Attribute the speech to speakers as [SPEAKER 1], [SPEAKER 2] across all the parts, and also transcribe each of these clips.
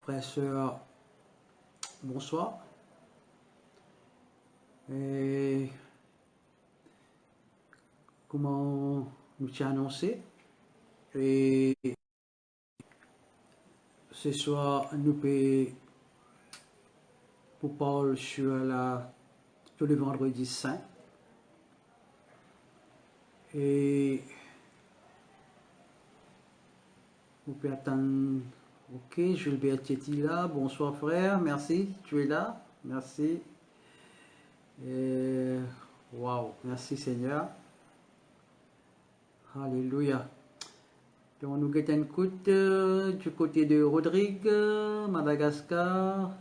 [SPEAKER 1] Frères et sœurs, bonsoir. Et comment nous t'y annoncé, et ce soir, nous pouvons pour parler sur le vendredi saint. Et vous pouvez attendre. Ok, Gilbert Teti là. Bonsoir frère, merci, tu es là. Merci. Waouh, merci Seigneur. Alléluia. Donc nous guettons écoute du côté de Rodrigue, Madagascar.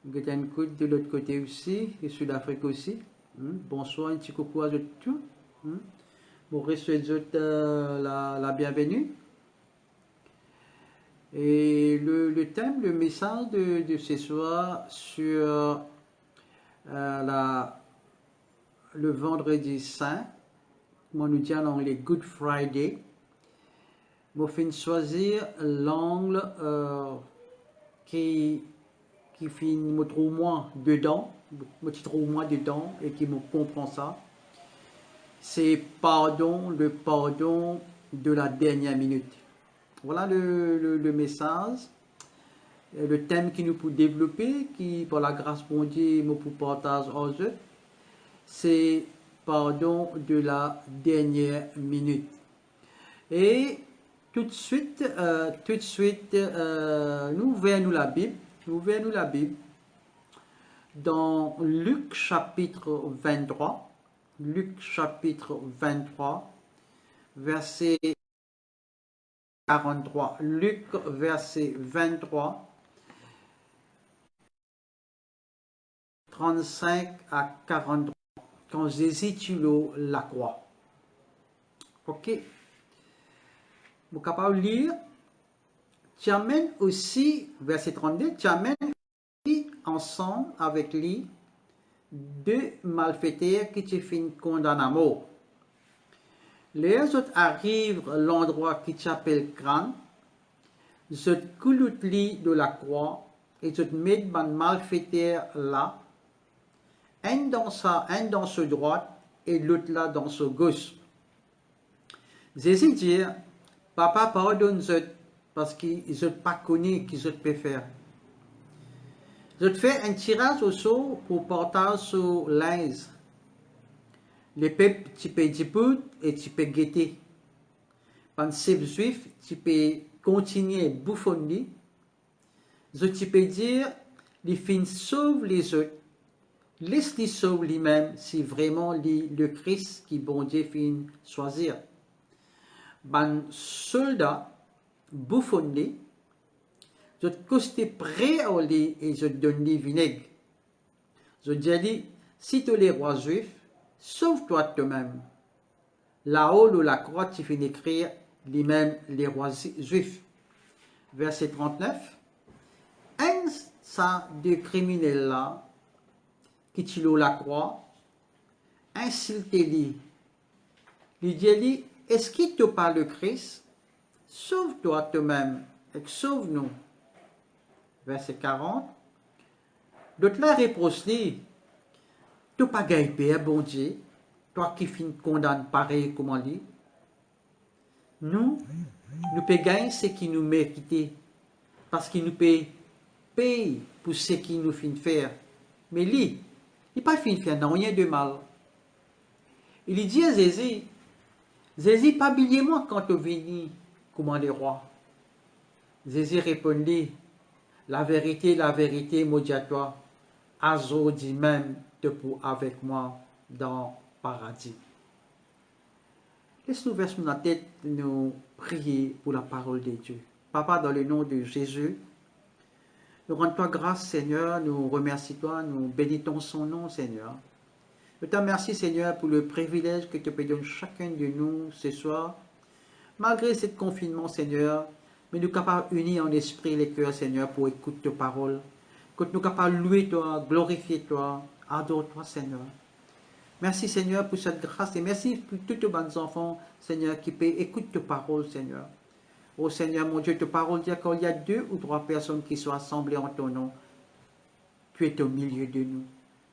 [SPEAKER 1] Nous guettons écoute de l'autre côté aussi, et Sud-Afrique aussi. Bonsoir, un petit coucou à tous. Maurice souhaite la bienvenue. Et le thème, le message de ce soir sur le vendredi saint, moi nous disons en anglais Good Friday, je vais choisir l'angle qui me trouve moins dedans, et qui me comprend ça. C'est le pardon de la dernière minute. Voilà le message, le thème qui nous peut développer, qui par la grâce de Dieu nous peut partager aux autres, c'est pardon de la dernière minute. Et tout de suite, nous ouvrons la Bible, dans Luc chapitre 23, verset 43, Luc verset 23, 35 à 43, quand Jésus tue la croix. Ok, vous êtes capable de lire. Tu amènes aussi, verset 32, tu amènes ensemble avec lui deux malfaiteurs qui te finissent condamnés à mort. Les autres arrivent à l'endroit qui s'appelle Crâne, ils coulent de la croix et ils mettent un malfaiteur là, un dans sa droite et l'autre là dans sa gauche. Jésus dit, Papa pardonne-eux parce qu'ils n'ont pas connu qu'ils peuvent faire. Ils fait un tirage au sort pour porter sur linge. Les peuples, tu peux dire et tu peux guetter. Quand c'est juif, tu peux continuer à bouffonner. Tu peux dire, les fins sauvent les autres. Laisse-les sauver lui-même si vraiment le Christ qui bon Dieu fin choisir. Ben soldat bouffonné, je te prêt à aller et je te donne les vinaigres. Je dis, si tu es les rois juifs, sauve-toi toi-même. Là-haut, de la croix, tu finis d'écrire les rois juifs. Verset 39. Un ça de criminels là, qui tue la croix, insulte-lui. Il dit, est-ce qu'il te parle le Christ? Sauve-toi toi-même et sauve-nous. Verset 40. D'autres là reproche-lui, tu n'as pas gagné, bon Dieu, toi qui finis condamné pareil comme on dit. Nous pouvons gagner ce qui nous mérite, parce qu'il nous paye pour ce qu'il nous fait faire. Mais lui, il n'a pas fait faire rien de mal. Il dit à Jésus, pas oublier moi quand tu viens comme les rois. Jésus répondit, la vérité, moi dis à toi, aujourd'hui même te pour avec moi dans le paradis. Laisse-nous verser notre tête, nous prier pour la parole de Dieu. Papa, dans le nom de Jésus, nous rendons toi grâce, Seigneur, nous remercions toi, nous bénissons son nom, Seigneur. Je te remercie, Seigneur, pour le privilège que tu peux donner chacun de nous ce soir. Malgré ce confinement, Seigneur, mais nous sommes capables d'unir en esprit les cœurs, Seigneur, pour écouter ta parole. Que nous sommes capables de louer toi, glorifier toi, adorer toi, Seigneur. Merci, Seigneur, pour cette grâce et merci pour tous tes bons enfants, Seigneur, qui peuvent écouter ta parole, Seigneur. Ô Seigneur mon Dieu, ta parole dit qu'il y a 2 ou 3 personnes qui sont assemblées en ton nom. Tu es au milieu de nous.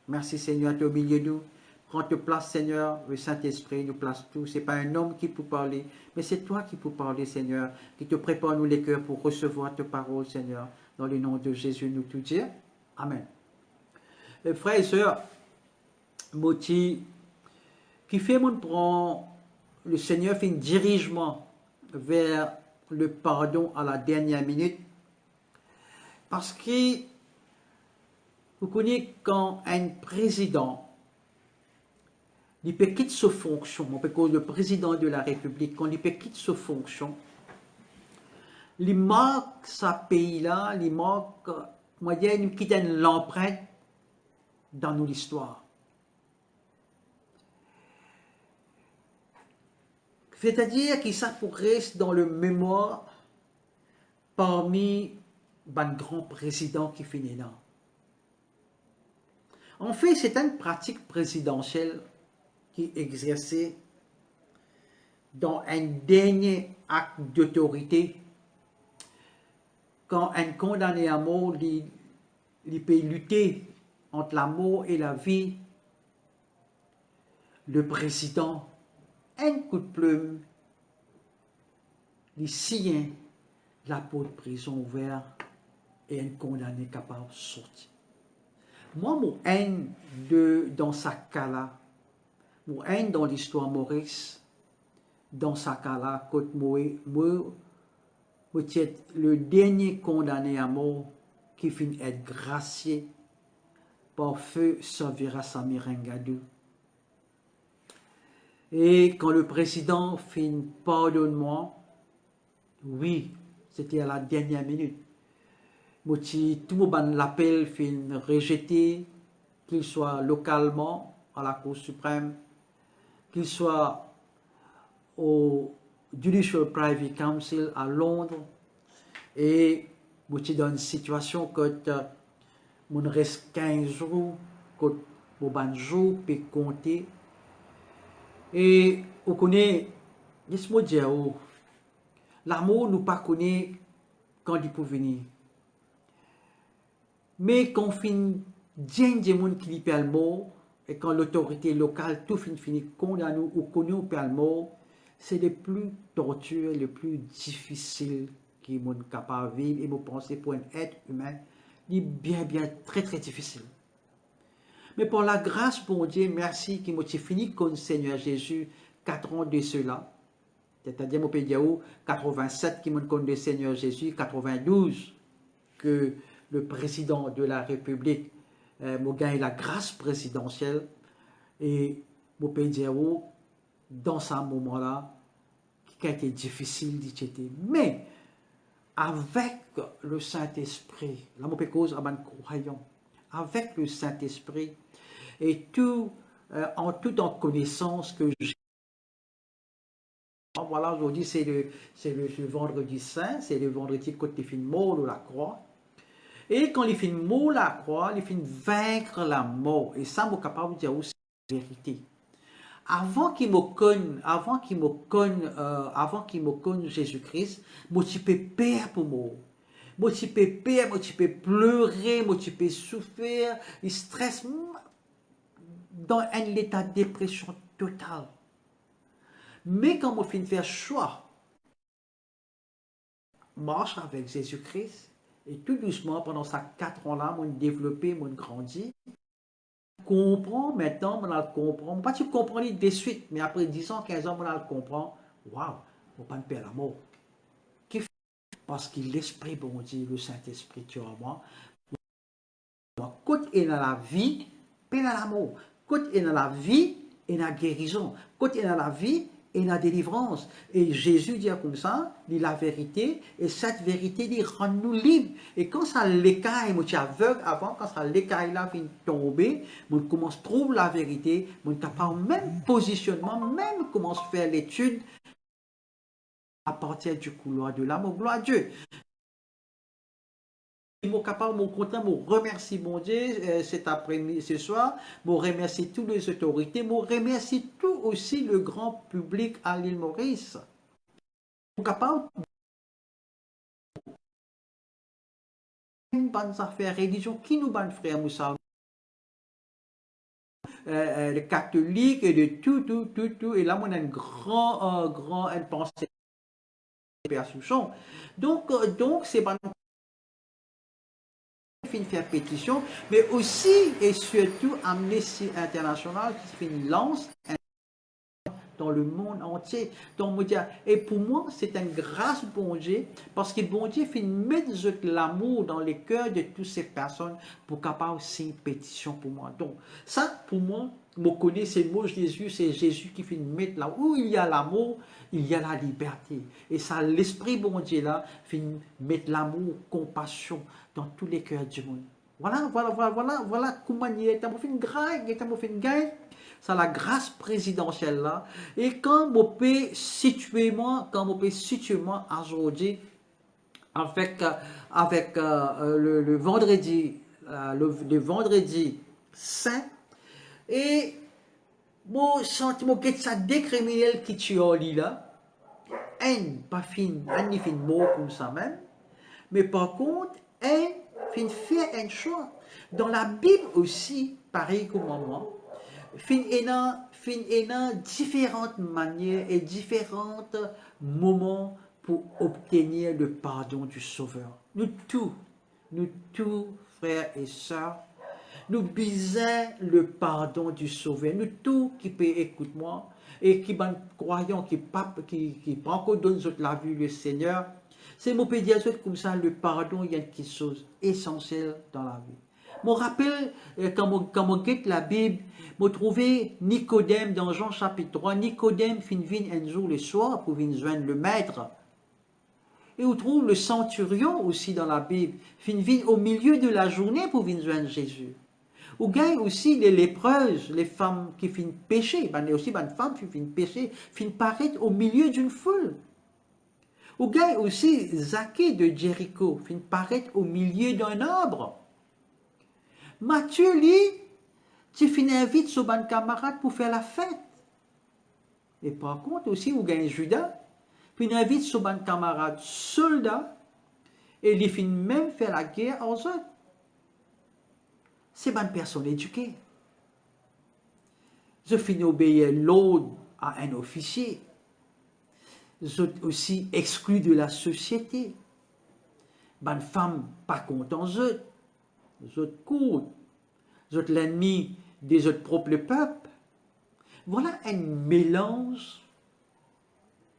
[SPEAKER 1] Merci Seigneur, tu es au milieu de nous. Prends ta place Seigneur, le Saint-Esprit nous place tout. Ce n'est pas un homme qui peut parler, mais c'est toi qui peux parler Seigneur, qui te prépare nous les cœurs pour recevoir ta parole Seigneur. Dans le nom de Jésus, nous tout dire. Amen. Frères et sœurs, Moti, qui fait mon prend, le Seigneur fait un dirigement vers le pardon à la dernière minute, parce que vous connaissez quand un président, il peut quitter sa fonction, le président de la République, quand il peut quitter sa fonction, il marque sa pays-là, il marque, moi dire, il quitte l'empreinte dans nos histoires. C'est-à-dire qu'il ça pour rester dans le mémoire parmi les grands présidents qui finissent là. En fait, c'est une pratique présidentielle qui est exercée dans un dernier acte d'autorité quand un condamné à mort il peut lutter entre la mort et la vie. Le président, un coup de plume, il signe la porte de prison ouverte et un condamné capable de sortir. Moi, mon haine dans ce cas-là, mon haine dans l'histoire Maurice, dans ce cas-là, quand moi, le dernier condamné à mort qui finit être gracié par feu Savira Samirangadou. Et quand le président finit pardonne-moi, oui, c'était à la dernière minute. Tout le monde l'appel fin rejeté, qu'il soit localement à la Cour suprême, qu'il soit au Judicial Private Council à Londres, et dans une situation quand mon reste 15 jours, quand mon jour peut compter, et on connaît, laisse-moi dire, l'amour nous pas connaît quand il peut venir. Mais quand on finit des gens qui sont morts, et quand l'autorité locale tout finit condamné ou connu au mort, c'est le plus tortureux, le plus difficile qui est capable de vivre. Et vous pensez pour un être humain, c'est bien, très difficile. Mais pour la grâce, pour Dieu, merci qui m'a fini comme Seigneur Jésus 4 ans de cela. C'est-à-dire, mon pays 87 qui m'a connu le Seigneur Jésus, 92 que le président de la République m'a gagné la grâce présidentielle et mon pays dans ce moment-là, qui a été difficile d'y mais avec le Saint-Esprit, là, mon pays cause à un croyant, avec le Saint-Esprit et tout en connaissance que j'ai. Voilà, aujourd'hui c'est le vendredi saint, c'est le vendredi quand il finit mort la croix. Et quand il finit mort la croix, il finit vaincre la mort. Et ça, je suis capable de dire aussi la vérité. Avant qu'il me conne Jésus-Christ, moi je peux perdre pour moi. Moi je peux perdre, moi je peux pleurer, moi je peux souffrir, il stresse dans un état de dépression totale. Mais quand on finit de faire choix, marche avec Jésus-Christ, et tout doucement, pendant ces 4 ans-là, on développé, on grandi. Comprend maintenant, on a le comprend. Pas tu comprends de suite, mais après 10 ans, 15 ans, on a le comprend. Waouh, on ne peut pas perdre la mort. Parce que l'Esprit, bon Dieu, le Saint-Esprit, tu vois, moi, quand il est dans la vie, il est dans la mort. Quand il est dans la vie, il est dans la guérison. Quand il est dans la vie, et la délivrance. Et Jésus dit comme ça, dit la vérité, et cette vérité dit rend-nous libres. Et quand ça l'écaille, moi je suis aveugle avant, quand ça l'écaille là vient tomber, on commence à trouver la vérité, on n'a pas le même positionnement, même commence à faire l'étude à partir du couloir de l'amour. Gloire à Dieu. Je suis capable, mon content, je remercie mon Dieu cet après-midi, ce soir, je remercie toutes les autorités, je remercie tout aussi le grand public à l'île Maurice. Je suis capable une bonne affaire religion qui nous ban frère Moussa les catholiques et de tout et là on a un grand une pensée Père Souchon donc c'est pas une faire pétition mais aussi et surtout Amnesty International qui fait une lance dans le monde entier. Donc, et pour moi, c'est une grâce bon Dieu, parce que bon Dieu fait mettre l'amour dans les cœurs de toutes ces personnes pour capable aussi une pétition pour moi. Donc, ça, pour moi, je connais ces mots Jésus, c'est Jésus qui fait mettre là où il y a l'amour, il y a la liberté. Et ça, l'esprit bon Dieu là, fait mettre l'amour, compassion dans tous les cœurs du monde. Voilà comment il est. Il fait une gagne, c'est la grâce présidentielle là. Et quand on peut situer moi, aujourd'hui avec le vendredi, le vendredi saint, et mon sentiment que ça décriminel qui tue en lit là, pas fin, ni fin mot comme ça même, mais par contre, fin fait un choix. Dans la Bible aussi, pareil comme moi, fin ayant différentes manières et différents moments pour obtenir le pardon du Sauveur. Nous tous, frères et sœurs, nous besoin le pardon du Sauveur. Nous tous qui peut écouter moi et qui ben croyants qui pas encore donne la vue le Seigneur. C'est mon peut dire comme ça le pardon il y a quelque chose essentiel dans la vie. Je me rappelle, quand on guette la Bible, je trouvé Nicodème dans Jean chapitre 3. Nicodème fin vient un jour le soir pour venir joindre le maître. Et on trouve le centurion aussi dans la Bible, fin vient au milieu de la journée pour venir joindre Jésus. Ou gagne aussi les lépreuses, les femmes qui finissent pécher. Il y a aussi des femmes qui finissent pécher, finissent paraître au milieu d'une foule. Ou gagne aussi Zaché de Jéricho, finissent paraître au milieu d'un arbre. Matthieu, lui, tu finis invite son bon camarade pour faire la fête. Et par contre, aussi, vous gagnez Judas, puis invite son bon camarade soldat, et il finit même faire la guerre aux autres. C'est bonne personne éduquée. Je finis obéir l'ordre à un officier. Je aussi exclu de la société. Bonne femme pas content d'eux. Les autres courent, les autres l'ennemi des autres propres peuples. Voilà un mélange,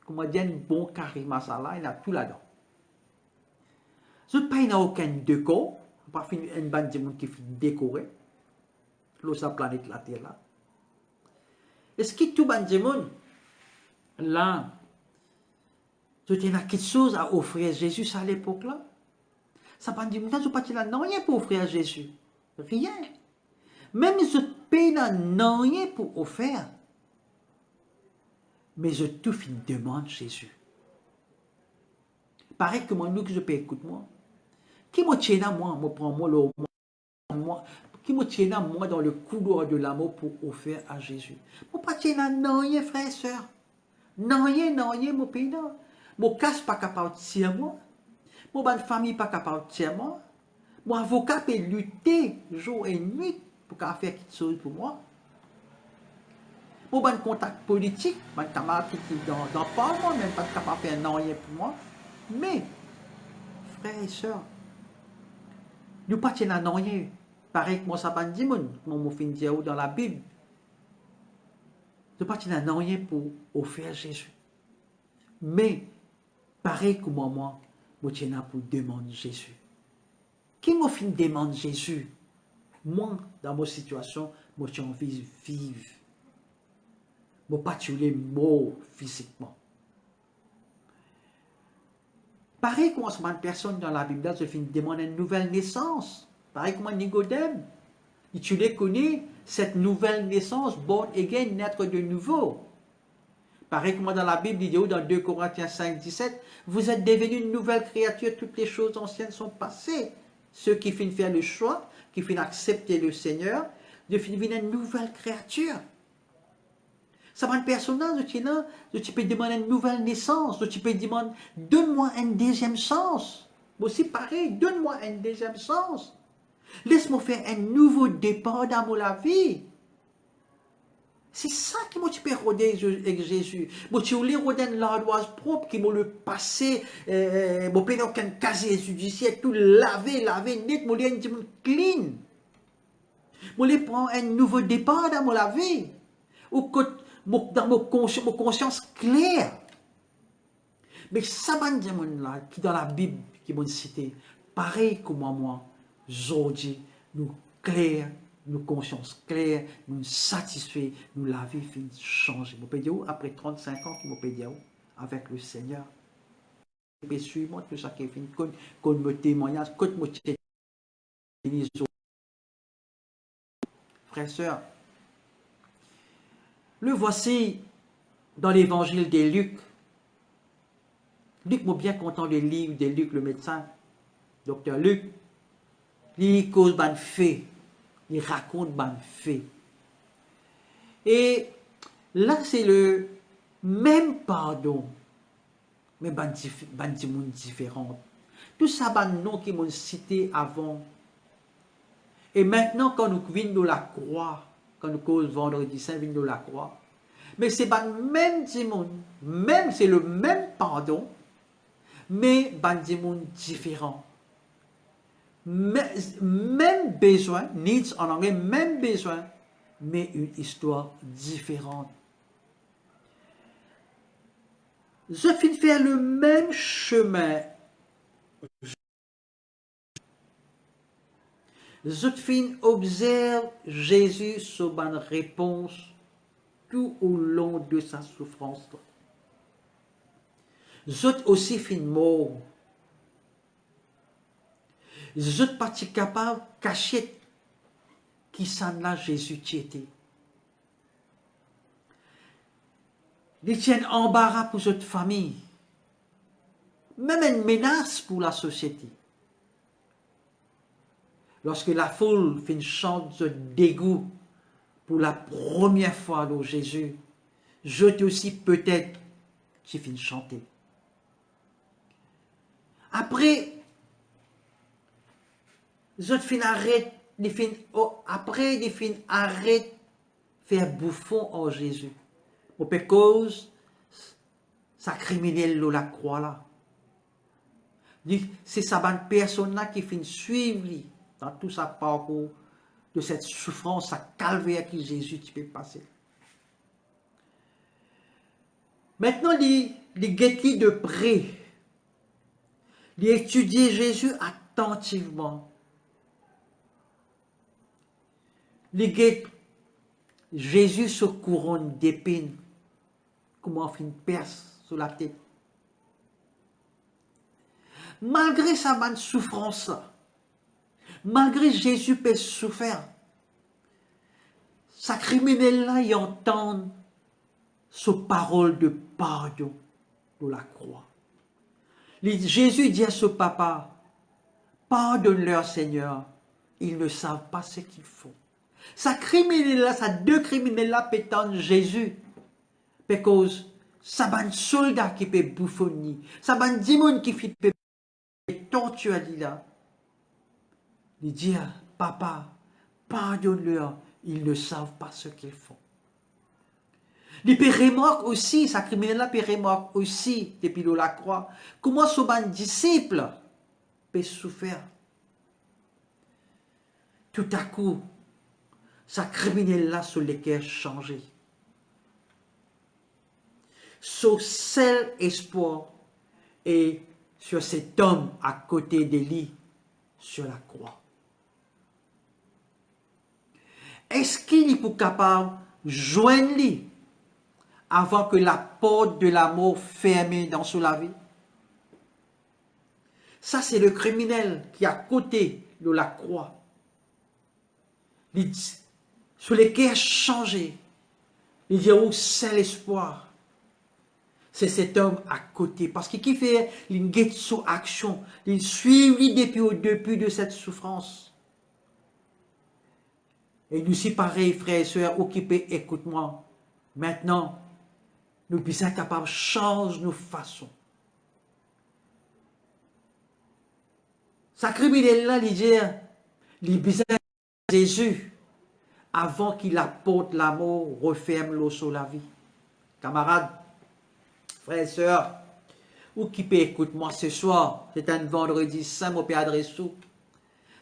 [SPEAKER 1] comment dire, un bon charisme ça là, il y a tout là-dedans. Les autres pas il n'y a aucun décor, pas une bande de monde qui fait décorer, l'autre planète la Terre là. Est-ce que tout bande de monde là, il y a quelque chose à offrir à Jésus à l'époque là? Ça pas dire, je pas là, non rien pour offrir à Jésus. Rien. Même ce pays là, non rien pour offrir. Mais je tout fin demande Jésus. Pareil que moi, nous que je peux écouter moi. Qui me tient à moi, me prend moi, qui me tient à moi dans le couloir de l'amour pour offrir à Jésus. Moi pas tient à non rien, frère et soeur. Non rien, mon pays là. Mon casse pas capable de tirer moi. Mon bonne famille pas capable de tirer moi. Mon avocat peut lutter jour et nuit pour faire quelque chose pour moi. Mon bon contact politique, mon camarade qui est dans le Parlement, même pas capable de faire rien pour moi. Mais, frères et sœurs, nous ne pas à rien. Pareil que moi, ça va dire, comme on fait dire dans la Bible. Nous ne pas à rien pour offrir Jésus. Mais, pareil que moi, je tiens pour demander Jésus. Qui m'a fait demander Jésus? Moi, dans ma situation, je tiens envie de vivre. Je ne pas tuer les mots physiquement. Pareil comme une personne dans la Bible, je finis demander une nouvelle naissance. Pareil comme Nicodème. Et tu les connais, cette nouvelle naissance, born again, naître de nouveau. Pareil comme dans la Bible, il dit dans 2 Corinthiens 5, 17, vous êtes devenus une nouvelle créature, toutes les choses anciennes sont passées. Ceux qui finissent faire le choix, qui finissent accepter le Seigneur, de finir une nouvelle créature. Ça va une personne, tu peux demander une nouvelle naissance, tu peux demander, donne-moi une deuxième chance. Mais aussi pareil, donne-moi un deuxième sens. Laisse-moi faire un nouveau départ dans la vie. C'est ça qui m'a fait roder avec Jésus. Moi, tu voulais roder l'ardoise propre qui m'a le passé, mon père aucun casier judiciaire, tout lavé, net, moi, un petit clean. Moi, je prends un nouveau départ dans la vie. Ou dans mon conscience claire. Mais ça m'a dit, là, qui dans la Bible, qui m'a cité, pareil comme moi, aujourd'hui, nous clairs, nous conscience claire, nous satisfaits, nous la vie finit de changer. Je peux dire, après 35 ans, je peux dire, avec le Seigneur. Et suivant tout ça qui est fini, qu'on me témoignage, qu'on me témoignage. Frères, sœurs, le voici dans l'évangile de Luc. Luc m'a bien content le livre de Luc, le médecin, docteur Luc. Il cause ban fait, il raconte ban fait. Et là, c'est le même pardon, mais ban monde différent. Tout ça, ban nom qui m'ont cité avant. Et maintenant, quand nous venons de la croix, quand nous cause vendredi saint, venons de la croix, mais c'est ban même monde, même c'est le même pardon, mais ban monde différent. Même besoin, needs en anglais, même besoin, mais une histoire différente. Je finis faire le même chemin. Je finis observe Jésus sur une réponse tout au long de sa souffrance. Je aussi finis mort. Je ne pas capable de cacher qui s'en là Jésus qui était. Il tient embarras pour cette famille. Même une menace pour la société. Lorsque la foule fait une chante de dégoût pour la première fois dans Jésus, je aussi peut-être qui fin chanter. Après, je fin arrête, après il fin arrête faire bouffon en Jésus. Pour cause, ça criminel la croix là. C'est sa bonne personne là qui fin suivre lui dans tout sa parcours de cette souffrance, sa calvaire que Jésus tu peux passer. Maintenant, il guette de près. Il étudie Jésus attentivement. Il guette Jésus sur couronne d'épines, comment on fait une perce sur la tête. Malgré sa bonne souffrance, malgré Jésus peut souffrir, sa criminel là y entend sa parole de pardon de la croix. Jésus dit à ce papa, pardonne-leur Seigneur, ils ne savent pas ce qu'ils font. Sa criminel là, sa deux criminels là pétant Jésus, parce que sa bonne soldat qui peut bouffonner, sa bonne démon qui peut torturer là, il dit à papa, pardonne-leur, ils ne savent pas ce qu'ils font. Il peut remarquer aussi, sa criminel peut remarquer aussi, depuis la croix, comment son disciple peut souffrir. Tout à coup, sa criminel là sur lesquels changer. Son seul espoir est sur cet homme à côté de lui, sur la croix. Est-ce qu'il est capable de joindre lui avant que la porte de la mort ferme dans sa vie? Ça, c'est le criminel qui est à côté de la croix. Sur lesquels changé. Il dit, oh, c'est l'espoir. C'est cet homme à côté. Parce qu'il fait une guette sous action. Il suit depuis de cette souffrance. Et nous aussi, pareil, frères et sœurs, occupés, écoute-moi. Maintenant, nous sommes capables de changer nos façons. Sa criminel là, il dit, il besoin de Jésus avant qu'il apporte l'amour, referme l'eau sur la vie. Camarades, frères et sœurs, ou qui peut écouter moi ce soir, c'est un vendredi saint, mon Père adressou.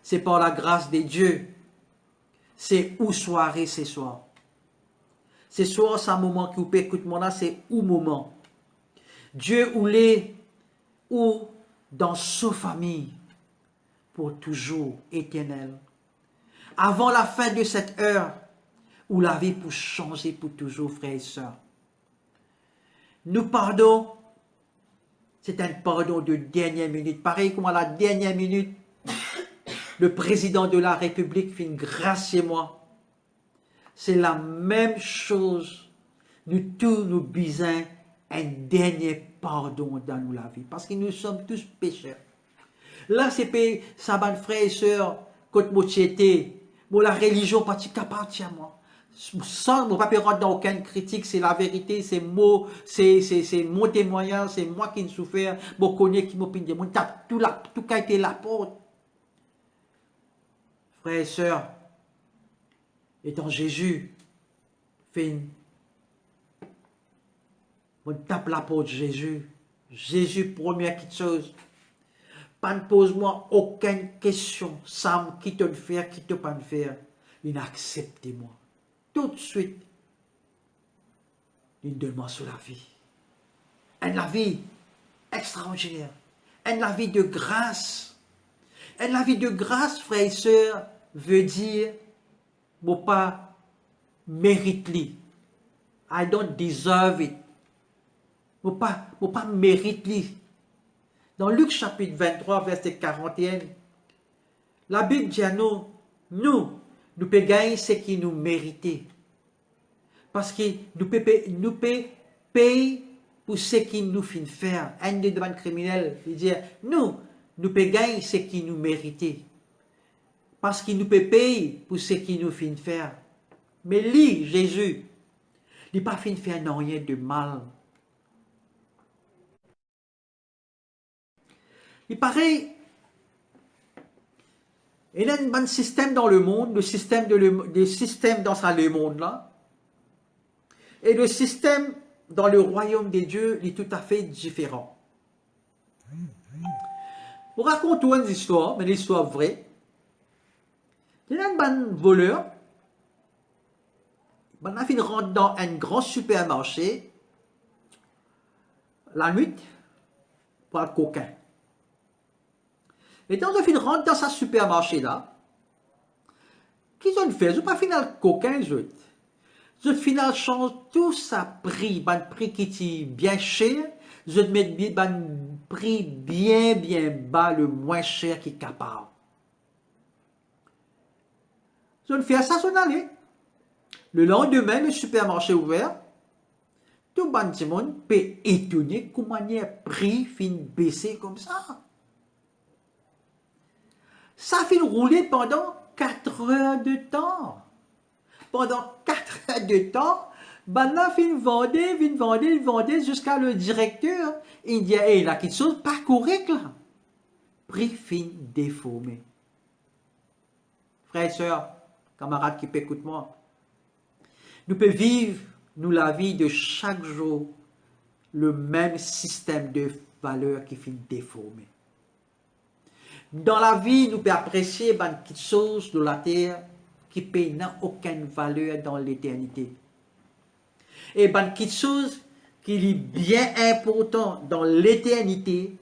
[SPEAKER 1] C'est par la grâce de Dieu. C'est où soirée ce soir. Ce soir, c'est un moment qui vous peut écouter moi là, c'est où moment. Dieu ou les, ou dans sa famille, pour toujours, éternel. Avant la fin de cette heure, où la vie peut changer pour toujours, frères et sœurs. Nous pardon, c'est un pardon de dernière minute. Pareil comme à la dernière minute, le président de la République fait une grâce chez moi. C'est la même chose. Nous tous nous besoin un dernier pardon dans nous la vie. Parce que nous sommes tous pécheurs. Là, c'est ça, mes frères et sœurs, contre mon société, la religion, pas appartient à moi. Sans, mon papa rentre dans aucune critique, c'est la vérité, c'est mon témoignage, c'est moi qui ne souffre, mon connais qui m'opine, mon tape, tout qui a été la porte. Frères et sœurs, étant Jésus, fait une, on tape la porte Jésus. Jésus, première chose. Pas ne pose-moi aucune question. Sam, qui te le faire, qui te pas le faire. Il accepte moi. Tout de suite, il demande sur la vie. La vie extraordinaire. La vie de grâce. La vie de grâce, frères et sœurs, veut dire, moi pas mérite-li. I don't deserve it. Moi pas mérite-li. Dans Luc chapitre 23, verset 41, la Bible dit à nous pouvons gagner ce qui nous méritait. Parce que nous pouvons payer pour ce qui nous fait faire. Un des demandes criminels, il dit, nous pouvons gagner ce qui nous méritait. Parce qu'il nous peut payer pour ce qui nous fait faire. Mais lui, Jésus, il n'a pas fait faire rien de mal. Il paraît, il y a un bon système dans le monde, le système dans le monde là, et le système dans le royaume des dieux est tout à fait différent. On raconte une histoire, mais l'histoire vraie. Il y a un bon voleur, il rentre dans un grand supermarché la nuit pour un coquin. Et quand on rentre dans ce supermarché-là, qu'est-ce qu'on fait? Je ne pas final coquin, je final change tout ça prix, un prix qui est bien cher, je mets un prix bien bas, le moins cher qui est capable. Je ne fais ça, je aller. Le lendemain, le supermarché ouvert, tout le monde peut étonner comment le prix fin baisser comme ça. Ça fait rouler pendant 4 heures de temps. Pendant 4 heures de temps, là, il vendait jusqu'à le directeur. Il dit, hey, là, quelque chose pas correct là. Prix fin déformé. Frères et sœurs, camarades qui écoutent moi, nous pouvons vivre, nous, la vie de chaque jour, le même système de valeurs qui finit déformé. Dans la vie, nous pouvons apprécier quelque chose de la terre qui n'a aucune valeur dans l'éternité. Et quelque chose qui est bien important dans l'éternité,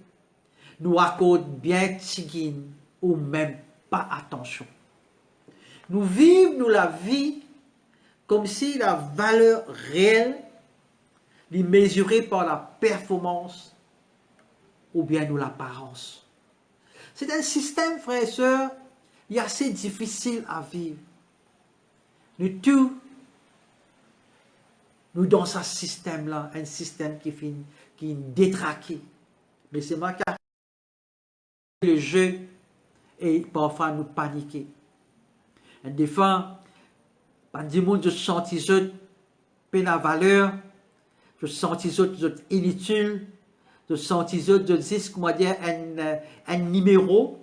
[SPEAKER 1] nous accorde bien tigine ou même pas attention. Nous vivons nous, la vie comme si la valeur réelle est mesurée par la performance ou bien nous l'apparence. C'est un système, frères et sœurs, il est assez difficile à vivre. Nous tous, nous dans ce système-là, un système qui est détraqué. Mais c'est moi qui a le jeu et parfois nous paniquer. Et des fois, des gens je sens qu'ils ont la valeur, je sens qu'ils sont inutiles, je sens qu'ils ont, je dis, comment dire, un numéro,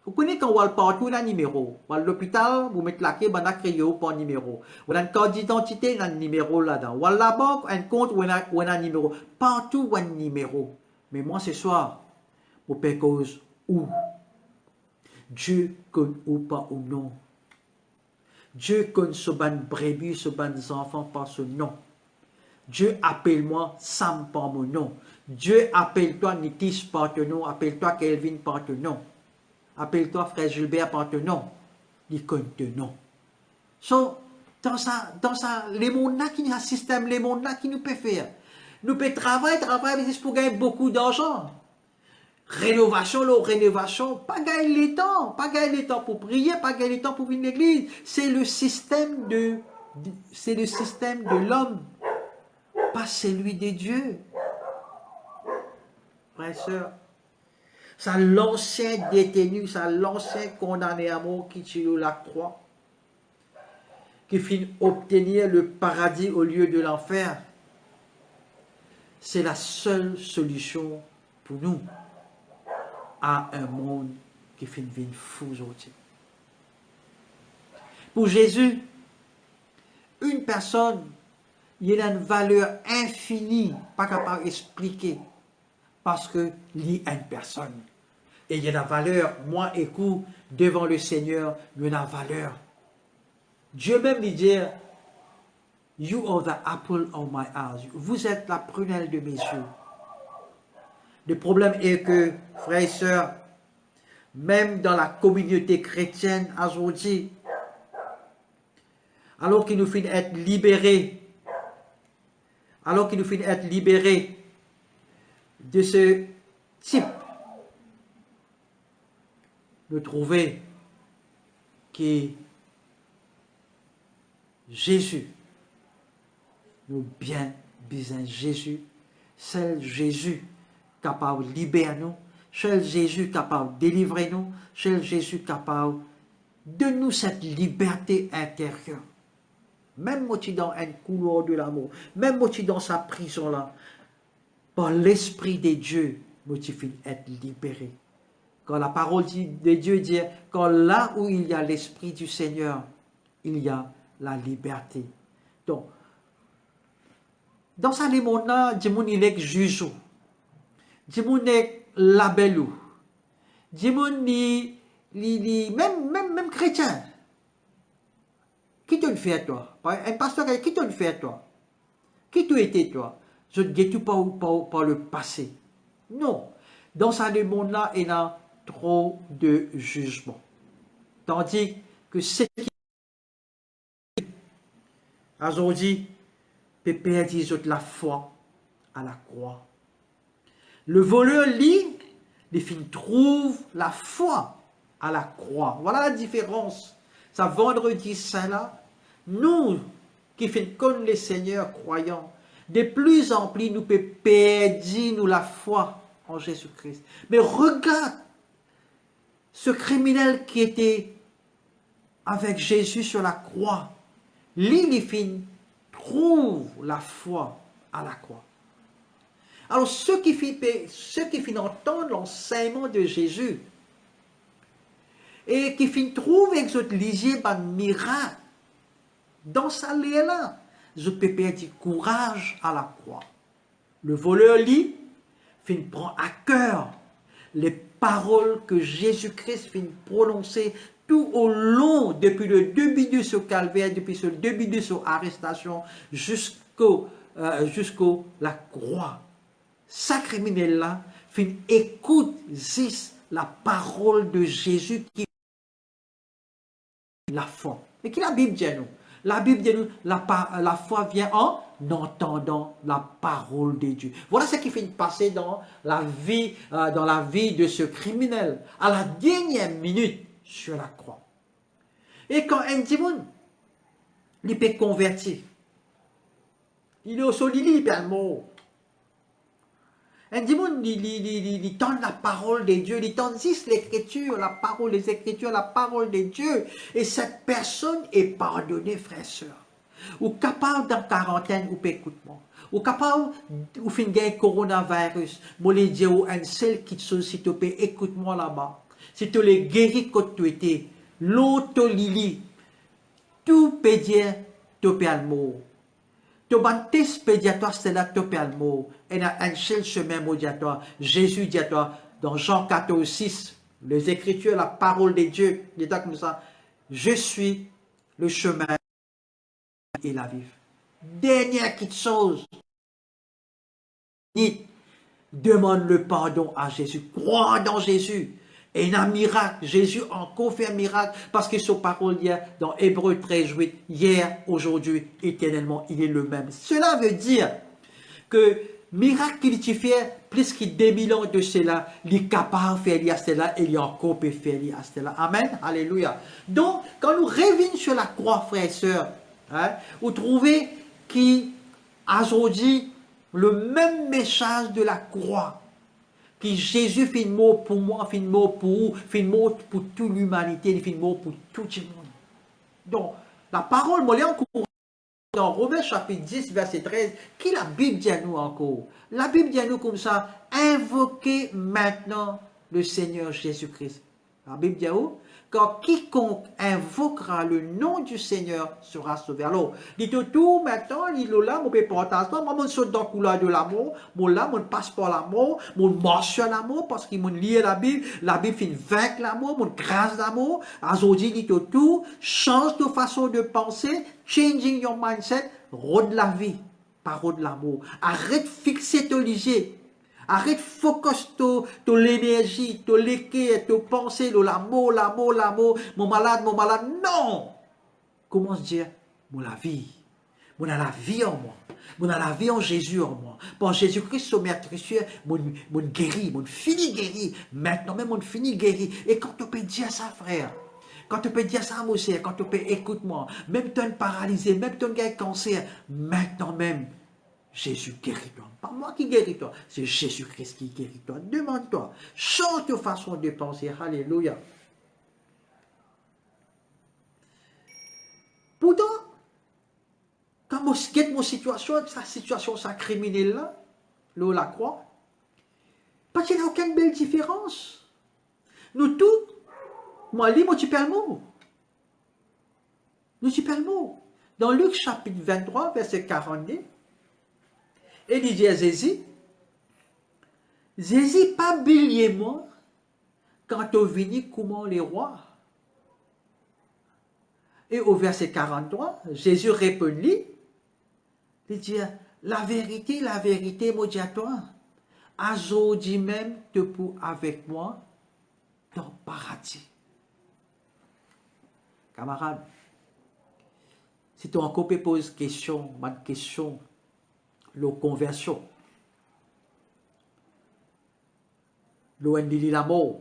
[SPEAKER 1] Vous connaissez quand vous allez partout, il y a un numéro. Vous allez à l'hôpital, vous mettez la clé, vous avez créé un numéro. Vous avez une carte d'identité, il y a un numéro là-dedans. Vous allez à la banque, un compte, vous avez un numéro. Partout, vous avez un numéro. Mais moi, ce soir, vous payez cause où? Dieu connaît ou pas ou non. Dieu connaît ce ban brebis, ce ban enfants par ce nom. Dieu appelle-moi Sam par mon nom. Dieu appelle-toi Nitis par ton nom. Appelle-toi Kelvin par ton nom. Appelle-toi Frère Gilbert par ton nom. Il connaît ton nom. So, dans ça, les mondes là qui nous a système, les mondes là qui nous peut faire. Nous peut travailler pour gagner beaucoup d'argent. Rénovation, pas gagner le temps pour prier, pas gagner le temps pour venir à l'église. C'est le système de l'homme, pas celui de Dieu. Frères et sœurs, c'est l'ancien détenu, c'est l'ancien condamné à mort qui tue la croix, qui finit obtenir le paradis au lieu de l'enfer. C'est la seule solution pour nous à un monde qui finit de fou aujourd'hui. Pour Jésus, une personne, il a une valeur infinie, pas capable d'expliquer, parce que il a une personne. Et il y a la valeur, moi écoute, devant le Seigneur, il y a la valeur. Dieu même lui dit, you are the apple of my eyes. Vous êtes la prunelle de mes yeux. Le problème est que, frères et sœurs, même dans la communauté chrétienne aujourd'hui, alors qu'il nous finit être libérés, de ce type, de trouver que Jésus, nous bien besoin Jésus, c'est Jésus capable de libérer nous, c'est Jésus capable de délivrer nous, c'est Jésus capable de nous cette liberté intérieure. Même moi dans un couloir de l'amour, même moi dans sa prison là, par l'Esprit de Dieu, moi finis être libéré. Quand la parole de Dieu dit, quand là où il y a l'Esprit du Seigneur, il y a la liberté. Donc, dans ce monde-là, il est juge, il est label, même chrétien. Qui te le fait toi? Un pasteur, qui te le fait toi? Qui tu étais toi? Je ne guette pas par le passé. Non. Dans ce monde-là, il y a trop de jugement. Tandis que ce qui aujourd'hui peut perdre la foi à la croix. Le voleur lit, les filles trouvent la foi à la croix. Voilà la différence. Ça vendredi saint là, nous qui faisons comme les seigneurs croyants, de plus en plus nous peut perdre nous la foi en Jésus-Christ. Mais regarde ce criminel qui était avec Jésus sur la croix. Les filles trouvent la foi à la croix. Alors ceux qui finissent entendre l'enseignement de Jésus et qui finissent trouver avec lisier un miracle dans sa là, je peux perdre courage à la croix. Le voleur lit, prend à cœur les paroles que Jésus-Christ prononcer tout au long, depuis le début de ce calvaire, depuis le début de son arrestation, jusqu'au la croix. Ce criminel-là, écoute la parole de Jésus qui la foi. Mais qui la Bible dit nous? La Bible dit nous, la foi vient en entendant la parole de Dieu. Voilà ce qui finit de passer dans la vie de ce criminel, à la dernière minute sur la croix. Et quand un démon, il peut convertir, il est au sol, il est mort. Un démon, il tend la parole de Dieu, il tend l'écriture, la parole des Écritures, la parole de Dieu. Et cette personne est pardonnée, frères et sœurs. Ou capable dans quarantaine, ou écoute-moi. Ou capable, ou fin gain coronavirus. Moi, les dire, un seul qui te sollicite, écoute-moi là-bas. Si tu les guéris quand tu étais, l'autolili, tout pédia, tu peux le mot. Tu baptêmes pédiatoire, c'est là que tu peux le mot. Et dans un seul chemin, médiatoire, Jésus dit à toi, dans Jean 14, 6, les Écritures, la parole de Dieu, il est comme ça, je suis le chemin et la vie. Dernière petite chose, demande le pardon à Jésus, crois dans Jésus. Et un miracle, Jésus encore fait un miracle, parce que sa parole dit dans Hébreux 13, 8, hier, aujourd'hui, éternellement, il est le même. Cela veut dire que miracle qu'il te fait, plus que 2000 ans de cela, il est capable de faire cela, et il est encore peut faire cela. Amen, alléluia. Donc, quand nous revenons sur la croix, frères et sœurs, hein, vous trouvez qu'aujourd'hui, le même message de la croix, que Jésus fait une mot pour moi, fait une mot pour vous, fait une mot pour toute l'humanité, fait une mot pour tout le monde. Donc, la parole, moi, encore dans Romains chapitre 10, verset 13, qui la Bible dit à nous encore? La Bible dit à nous comme ça, invoquez maintenant le Seigneur Jésus-Christ. La Bible dit à nous, car quiconque invoquera le nom du Seigneur sera sauvé. Alors, dites tout maintenant, il est là, mon portage, moi, je saute dans la couleur de l'amour, moi là, mon passe par l'amour, mon marche sur l'amour, parce qu'il m'a lié la Bible fait vaincre l'amour, mon grâce d'amour. Aujourd'hui, dites tout, change de façon de penser, changing your mindset, rôde la vie, parole de l'amour. Arrête de fixer ton léger. Arrête de focus sur l'énergie, sur l'équerre, sur penser, l'amour, mon malade. Non! Comment se dire, mon la vie. Mon a la vie en moi. Mon a la vie en Jésus en moi. Pour Jésus-Christ, son meurtrier, mon guéri, mon fini guéri. Maintenant même, mon fini guéri. Et quand tu peux dire ça, frère, quand tu peux dire ça, mon cher, quand tu peux écoute-moi, même tu es paralysé, même tu as un cancer, maintenant même, Jésus guérit toi. Pas moi qui guéris toi, c'est Jésus-Christ qui guérit toi. Demande-toi, change ta façon de penser. Alléluia. Pourtant, quand je guette mon situation, sa situation, sa criminelle là, l'eau la croix, parce qu'il n'y a aucune belle différence. Nous tous, moi, lis, moi, tu perds le mot. Nous, tu perds le mot. Dans Luc chapitre 23, verset 42, et il dit à Jésus, Jésus, pas oublié moi, quand tu venu comment les rois. Et au verset 43, Jésus répondit, il dit, la vérité, moi dis à toi, aujourd'hui même, tu peux avec moi dans le paradis. Camarade, si tu encore poses question, ma question, la conversion, l'OND la mort,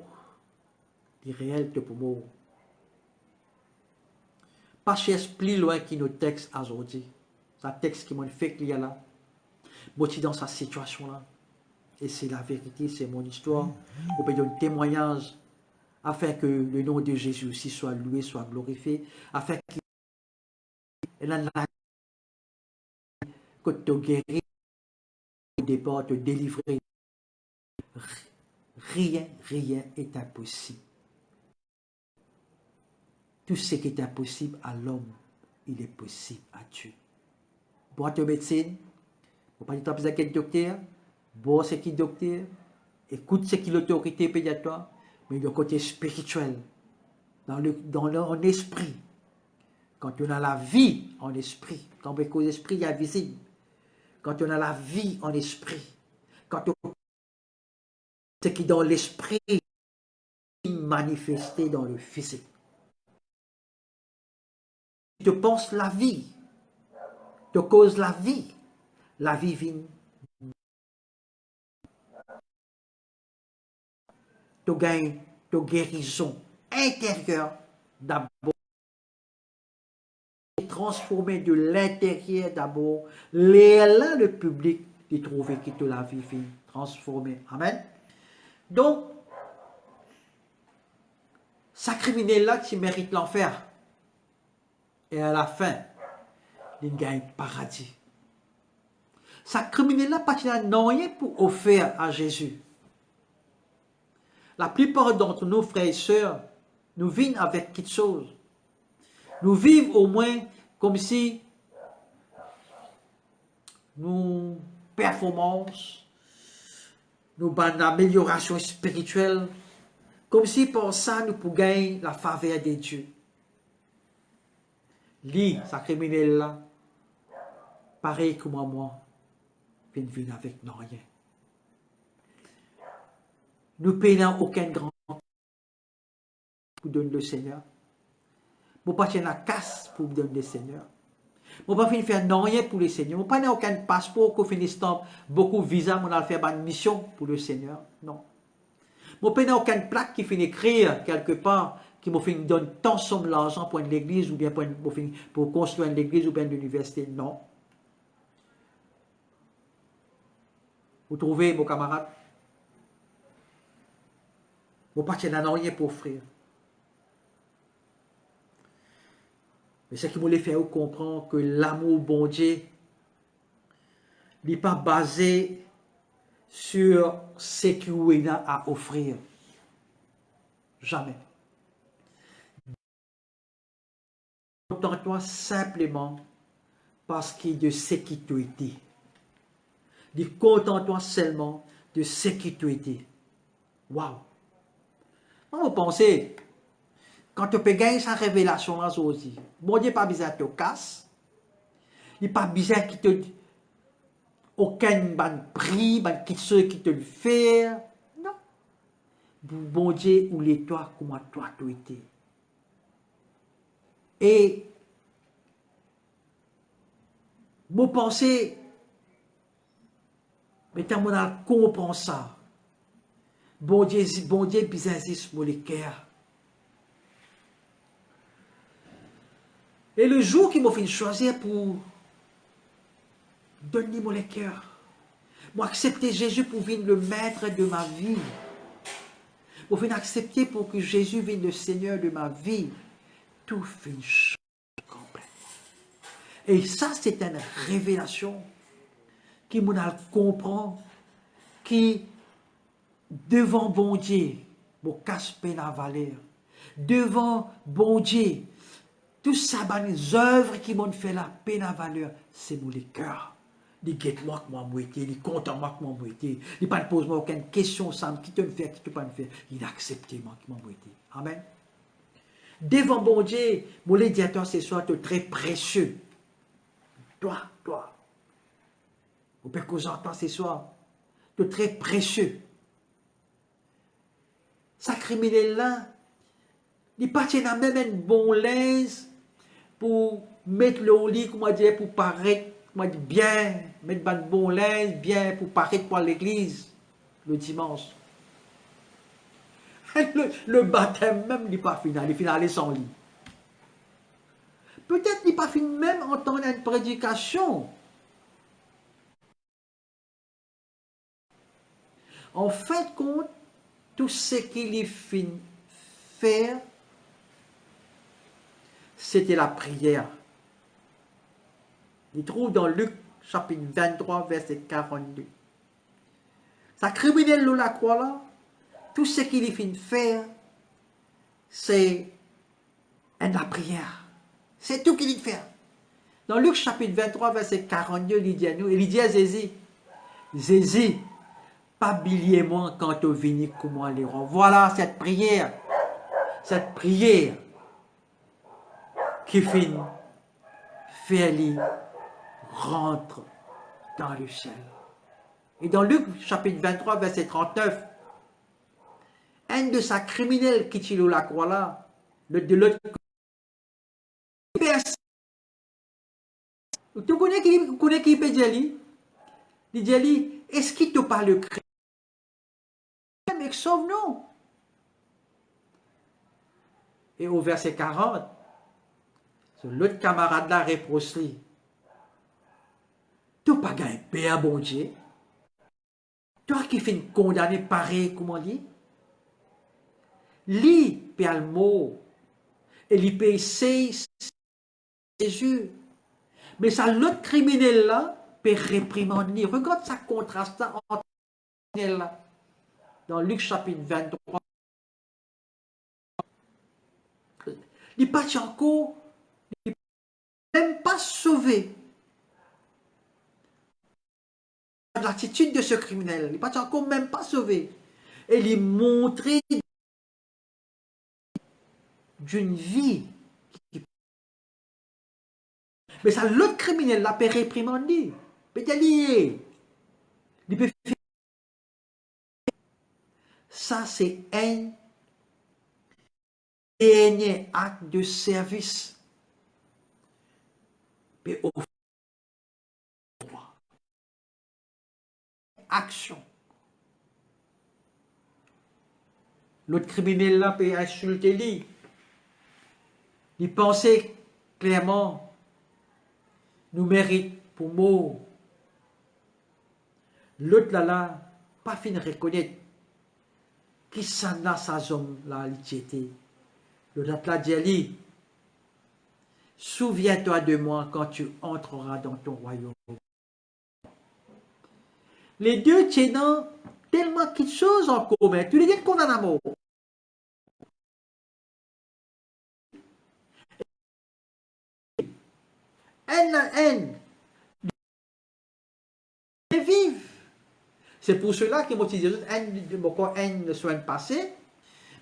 [SPEAKER 1] le réel te pour mort. Pas cherche plus loin que nos textes aujourd'hui. C'est un texte qui m'a fait qu'il y a là. Moi, je suis dans cette situation-là. Et c'est la vérité, c'est mon histoire. On peut donner un témoignage afin que le nom de Jésus aussi soit loué, soit glorifié, afin qu'il que te guérir, au départ, te délivrer. Rien est impossible. Tout ce qui est impossible à l'homme, il est possible à Dieu. Bois ta médecine, ne pas dire que tu docteur, bois ce qui est docteur, écoute ce qui est l'autorité pédiatoire, mais le côté spirituel, dans l'esprit. Quand on a la vie en esprit, quand on est l'esprit, il y a visible. Quand on a la vie en esprit, quand on ce qui est dans l'esprit manifesté dans le physique. Tu penses la vie, tu causes la vie vient. Tu gagnes ta guérison intérieure d'abord. Transformer de l'intérieur d'abord. Là, le public, de trouver que toute la vie vient transformer. Amen. Donc, ça criminel là qui mérite l'enfer. Et à la fin, il gagne le paradis. Ça criminel là, pas qu'il n'a rien pour offrir à Jésus. La plupart d'entre nous, frères et sœurs, nous vivons avec quelque chose. Nous vivons au moins comme si nous performance, nous avons amélioration spirituelle, comme si pour ça nous pouvions gagner la faveur de Dieu. Lui, sa criminel là, pareil que moi, vient vivre avec nous rien. Nous ne payons aucun grand pour donner le Seigneur. Nous ne pas la casse pour donner le Seigneur. Nous ne pas faire rien pour le Seigneur. Nous ne pas aucun passeport qu'on finisse beaucoup de visas, nous allons faire une mission pour le Seigneur. Non. Nous ne pas aucune plaque qui finit écrire quelque part qui me donne tant somme l'argent pour l'église ou bien pour construire l'église ou bien l'université. Non. Vous trouvez, vos camarades? Vous ne pas rien pour offrir. Mais ce qui voulait faire comprendre que l'amour bon Dieu n'est pas basé sur ce qu'il a à offrir. Jamais. Contente-toi simplement parce qu'il de ce qui t'a été. Dis contente-toi seulement de ce qui t'a été. Waouh! Vous pensez, quand tu peux gagner sa révélation là aussi, bon Dieu pas besoin de te casser, il n'est pas besoin qu'il te aucun prix, quelque chose qui te le fait. Non. Bon Dieu, ou les toi, comment toi tu étais. Et vous pensez, mais quand on comprend ça, bon Dieu, besoin de le cœur. Et le jour qu'il m'a fait choisir pour donner mon cœur, moi accepter Jésus pour venir le maître de ma vie, pour venir accepter pour que Jésus vienne le Seigneur de ma vie, tout fait une chose complète. Et ça, c'est une révélation qui m'en comprend, qui devant bon Dieu, mon casse la valeur, devant bon Dieu, tout ça, les œuvres qui m'ont fait la peine à valeur, c'est mon cœur. Il guette moi que moi été, il compte moi que moi été, il ne pose moi aucune question, Sam, qui te le fait, qui te pas le faire, il a accepté moi que moi été. Amen. Devant bon Dieu, mon médiateur, c'est soit très précieux. Toi, au père que j'entends ce soir, de très précieux. Ça criminel là, il partit dans même un bon linge pour mettre le lit, comment dire, pour paraître, comment dire, bien, mettre un bon linge, bien, pour paraître pour l'église, le dimanche. Le baptême même n'est pas fini, il est fini sans lit. Peut-être qu'il n'est pas fini même entendre une prédication. En fin de compte, tout ce qu'il est fini faire, c'était la prière. Il trouve dans Luc chapitre 23, verset 42. Ça criminel de la croix là, tout ce qu'il est fini faire, c'est la prière. C'est tout qu'il est faire. Dans Luc chapitre 23, verset 42, il dit à nous, il dit à Jésus, Jésus, pas bilier moi quand tu viens comment les rois. Voilà cette prière qui finit, fait-lui rentre dans le ciel. Et dans Luc chapitre 23, verset 39, un de ces criminels qui tire la croix là, de l'autre côté, tu connais qui peut dire lui? Il dit, est-ce qu'il te parle le chrétien? Mais sauve-nous. Et au verset 40, l'autre camarade là reproche lui. Tu n'as pas gagné paix à bon Dieu. Toi qui fais condamner pareil, comment on dit? Lui, paie le mot. Et lui paye Jésus. Mais ça, l'autre criminel là, peut réprimander. Regarde ça contraste entre là. Dans Luc chapitre 23. Il n'est pas encore, même pas sauvé. L'attitude de ce criminel, il n'est pas encore même pas sauvé. Et il montrait d'une vie. Mais ça, l'autre criminel l'a réprimandé. Peut-être lié. Il peut faire. Ça, c'est un dernier acte de service. Mais au action. L'autre criminel là peut insulter lui. Il pensait clairement, nous mérite pour mort. L'autre là, pas fin de reconnaître qui s'en a sa zone là, l'était. L'autre là dit, souviens-toi de moi quand tu entreras dans ton royaume. Les deux tiennent tellement quelque chose en commun. Tu les dis qu'on en a mort. Haine. Ils vivent. C'est pour cela que moi, je dis, haine la semaine passée,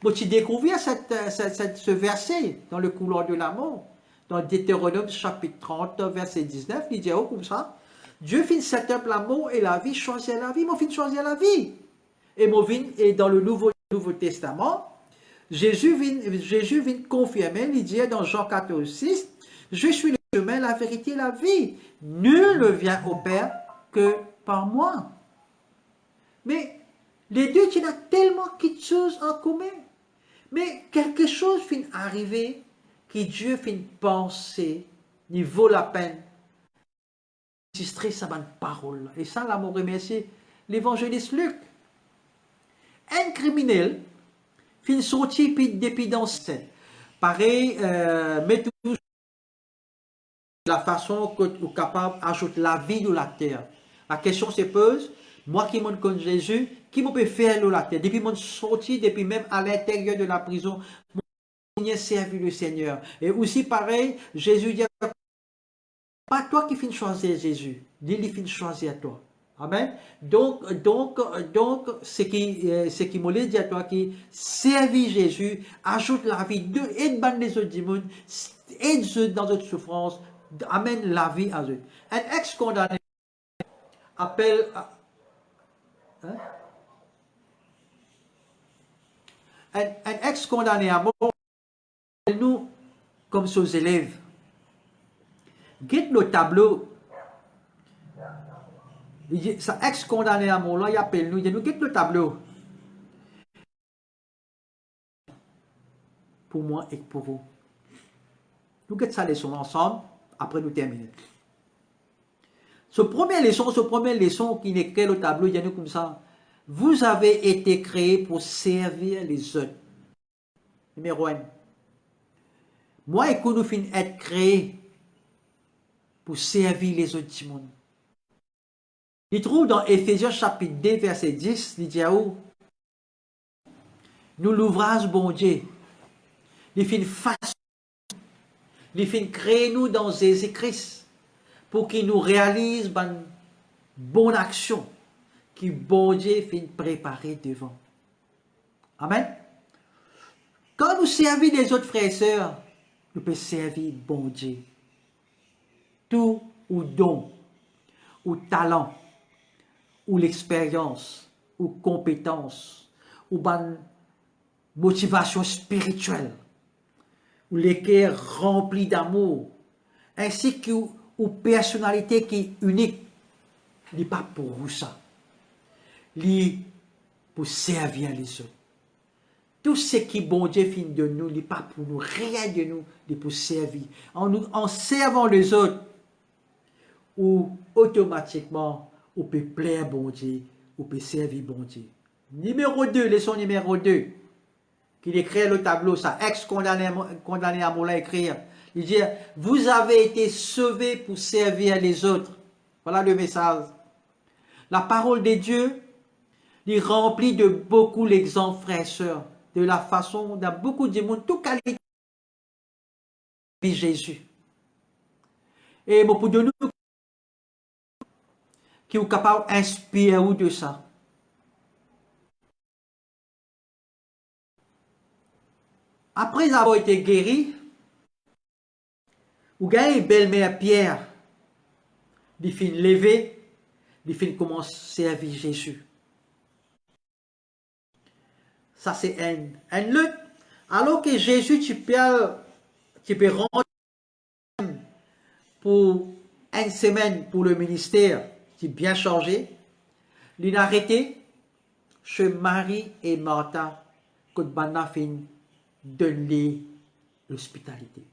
[SPEAKER 1] moi, j'ai découvert ce verset dans le couloir de la mort. Dans Deutéronome chapitre 30, verset 19, il dit comme ça, Dieu finit cette œuvre la mort et la vie, choisir la vie, moi fin choisir la vie. Et dans le Nouveau Testament, Jésus vient confirmer, il dit dans Jean 14, 6, je suis le chemin, la vérité et la vie. Nul ne vient au Père que par moi. Mais les deux, tu as tellement quelque chose en commun. Mais quelque chose finit arriver que Dieu finit penser, il vaut la peine d'enregistrer sa bonne parole. Et ça, là, je remercie l'évangéliste Luc. Un criminel finit sortir depuis dans cette. Pareil, mais tout la façon que tu es capable d'ajouter la vie dans la terre. La question se pose, moi qui m'en connais Jésus, qui me peut faire dans la terre? Depuis mon sorti, depuis même à l'intérieur de la prison, mon servi le Seigneur. Et aussi pareil, Jésus dit, pas toi qui finis choisir Jésus, il finit choisir toi. Amen. Donc, ce qui me dit à toi qui servit Jésus, ajoute la vie, aide les autres démons, aide eux dans notre souffrance, amène la vie à eux. Un ex-condamné appelle, hein? Un ex-condamné à mort, nous, comme ses élèves, guette le tableau. Ça ex-condamné à mort là, il appelle nous, il dit nous guette le tableau. Pour moi et pour vous. Nous guette ça leçon ensemble, après nous terminer. Ce première leçon qui est écrit le tableau, il y a nous comme ça. Vous avez été créés pour servir les autres. Numéro 1. Moi et que nous finissons être créés pour servir les autres du monde. Il trouve dans Éphésiens chapitre 2, verset 10, il dit où nous l'ouvrage bon Dieu. Il finit façon, il finit créer nous dans Jésus-Christ pour qu'il nous réalise une bonne action qui bon Dieu finit préparer devant. Amen. Quand nous servons les autres frères et sœurs, nous pouvons servir bon Dieu. Tout ou don, ou talent, ou l'expérience, ou compétence, ou bonne motivation spirituelle, ou les cœurs remplis d'amour, ainsi qu'une personnalité qui est unique. Il n'est pas pour vous ça. Il est pour servir les autres. Tout ce qui bon Dieu fait de nous, il n'est pas pour nous, rien de nous, il est pour servir. En servant les autres, ou automatiquement, on peut plaire bon Dieu, on peut servir bon Dieu. Numéro 2, leçon numéro 2, qu'il écrit le tableau, ça, ex-condamné à mort écrire. Il dit, vous avez été sauvés pour servir les autres. Voilà le message. La parole de Dieu, il remplit de beaucoup l'exemple, frères et sœurs, de la façon dont beaucoup de monde, tout qualité Jésus. Et pour nous qui est capable d'inspirer de ça. Après avoir été guéri, vous gagnez belle-mère Pierre, il finit lever, il finit commencer à servir Jésus. Ça c'est un lutte. Alors que Jésus, tu peux rentrer pour une semaine pour le ministère, tu bien chargé. Il a arrêté chez Marie et Martha, que Bana fin donner l'hospitalité.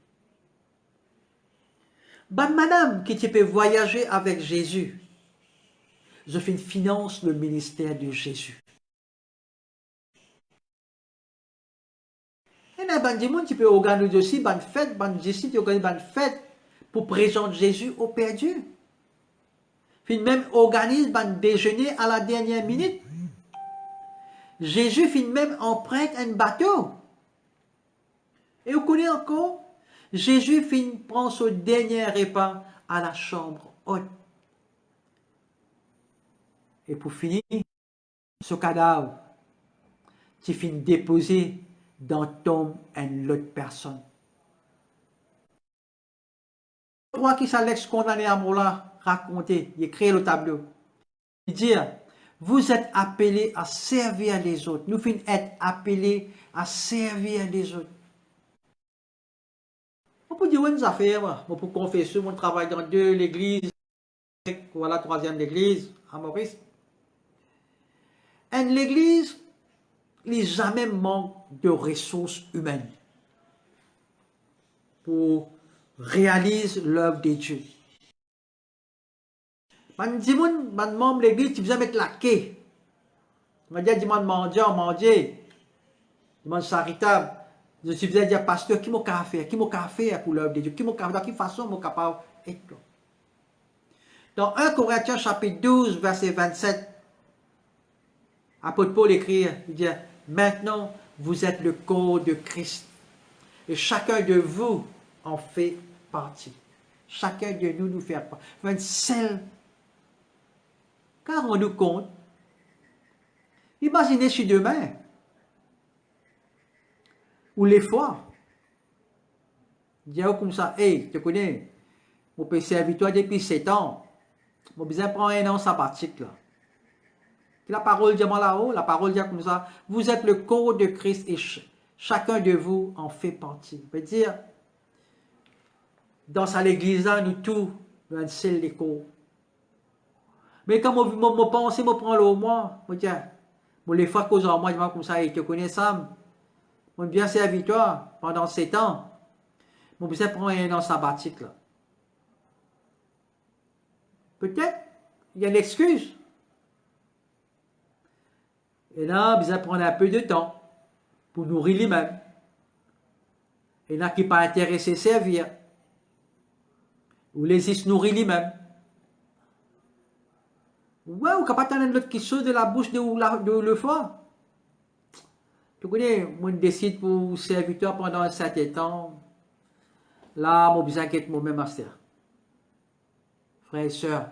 [SPEAKER 1] Bonne madame qui tu peux voyager avec Jésus, je finance le ministère de Jésus. Et là, tu peux organiser aussi une fête, tu organises une fête pour présenter Jésus au perdu. Puis même organise un déjeuner à la dernière minute. Jésus finit même emprunte un bateau. Et vous connaissez encore, Jésus finit prendre son dernier repas à la chambre haute. Et pour finir, ce cadavre, tu finis déposé dans tombe une autre personne. Le roi qui s'allègue condamné à mort là, raconter, il écrit le tableau. Il dit, vous êtes appelés à servir les autres. Nous finissons être appelés à servir les autres. On peut dire, oui, nous affaires, on peut confesser, mon travail dans l'église, voilà, troisième l'église, à Maurice. Et l'église, il n'y jamais manque de ressources humaines pour réaliser l'œuvre de Dieu. Si mon membre de l'église, tu besoin mettre la quai. Tu vas dire, dis-moi manger, dis-moi charitable. Je suis besoin dire, pasteur, qui m'a fait pour l'œuvre de Dieu, de quelle façon m'a capable d'être. Dans 1 Corinthiens chapitre 12, verset 27, apôtre Paul écrit, il dit, maintenant, vous êtes le corps de Christ. Et chacun de vous en fait partie. Chacun de nous fait partie. Une seule. Car on nous compte. Imaginez si demain, ou les fois, dire comme ça, hey, tu connais, mon peux servir toi depuis 7 ans. Mon besoin prendre un an sabbatique là. La parole dit là-haut, la parole dit comme ça, vous êtes le corps de Christ et chacun de vous en fait partie. Ça veut dire, dans l'église, nous tous, nous sommes seuls les corps. Mais quand je pense, je prends le moi, je dis, les fois que moi, je comme ça, et tu connais ça, je bien servi toi pendant 7 ans. Je besoin prendre un an sabbatique là. Peut-être, il y a une excuse. Et là, besoin prendre un peu de temps pour nourrir lui-même. Et là, qui pas intéressé à servir. Ou les se nourrir lui-même. Ouais, ou capable d'entendre l'autre qui saute de la bouche de le foie. Tu connais, moi, je décide pour serviteur pendant un certain temps. Là, mon besoin qu'être moi-même master. Frères et sœurs,